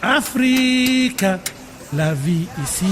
Afrique, la vie ici.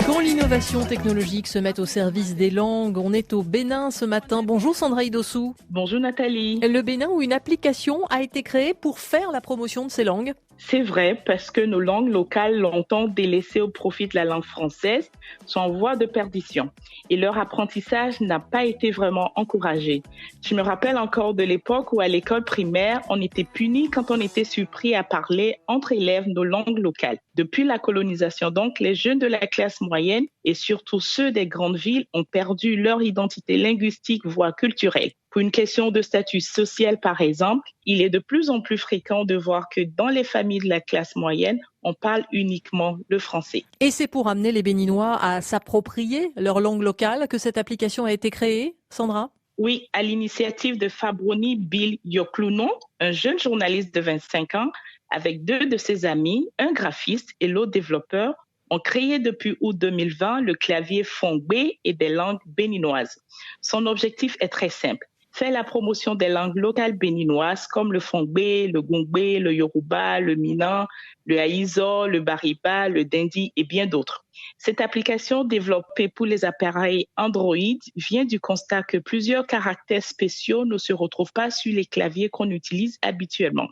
Quand l'innovation technologique se met au service des langues, on est au Bénin ce matin. Bonjour Sandra Idossou. Bonjour Nathalie. Le Bénin où une application a été créée pour faire la promotion de ces langues. C'est vrai parce que nos langues locales, longtemps délaissées au profit de la langue française, sont en voie de perdition et leur apprentissage n'a pas été vraiment encouragé. Je me rappelle encore de l'époque où à l'école primaire, on était puni quand on était surpris à parler entre élèves nos langues locales. Depuis la colonisation, donc, les jeunes de la classe moyenne et surtout ceux des grandes villes ont perdu leur identité linguistique, voire culturelle. Pour une question de statut social, par exemple, il est de plus en plus fréquent de voir que dans les familles de la classe moyenne, on parle uniquement le français. Et c'est pour amener les Béninois à s'approprier leur langue locale que cette application a été créée, Sandra ? Oui, à l'initiative de Fabroni Bill Yoklounon, un jeune journaliste de 25 ans, avec deux de ses amis, un graphiste et l'autre développeur, ont créé depuis août 2020 le clavier Fongbé et des langues béninoises. Son objectif est très simple. Faire la promotion des langues locales béninoises comme le Fongbé, le Gongbé, le Yoruba, le Minnan, le Haïzo, le Bariba, le Dindi et bien d'autres. Cette application développée pour les appareils Android vient du constat que plusieurs caractères spéciaux ne se retrouvent pas sur les claviers qu'on utilise habituellement.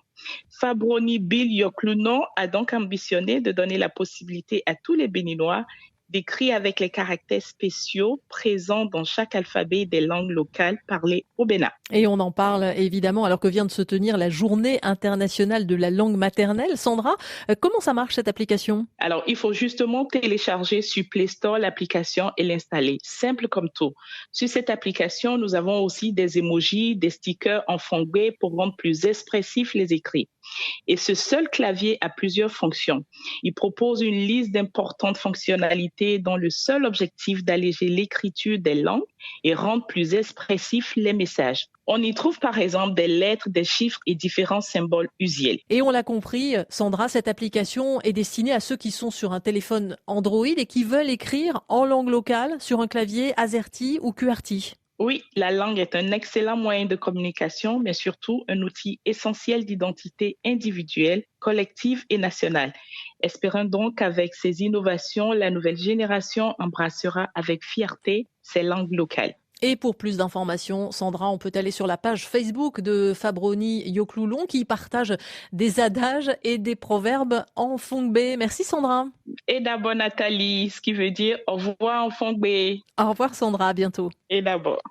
Fabroni Bill Yoklounon a donc ambitionné de donner la possibilité à tous les Béninois d'écrire avec les caractères spéciaux présents dans chaque alphabet des langues locales parlées au Bénin. Et on en parle évidemment alors que vient de se tenir la journée internationale de la langue maternelle. Sandra, comment ça marche cette application ? Alors, il faut justement télécharger sur Play Store l'application et l'installer. Simple comme tout. Sur cette application, nous avons aussi des emojis, des stickers en fongbé pour rendre plus expressifs les écrits. Et ce seul clavier a plusieurs fonctions. Il propose une liste d'importantes fonctionnalités dont le seul objectif d'alléger l'écriture des langues et rendre plus expressifs les messages. On y trouve par exemple des lettres, des chiffres et différents symboles usuels. Et on l'a compris, Sandra, cette application est destinée à ceux qui sont sur un téléphone Android et qui veulent écrire en langue locale sur un clavier AZERTY ou QWERTY. Oui, la langue est un excellent moyen de communication, mais surtout un outil essentiel d'identité individuelle, collective et nationale. Espérons donc qu'avec ces innovations, la nouvelle génération embrassera avec fierté ces langues locales. Et pour plus d'informations, Sandra, on peut aller sur la page Facebook de Fabroni Yoklounon qui partage des adages et des proverbes en fongbé. Merci Sandra. Et d'abord Nathalie, ce qui veut dire au revoir en fongbé. Au revoir Sandra, à bientôt. Et d'abord.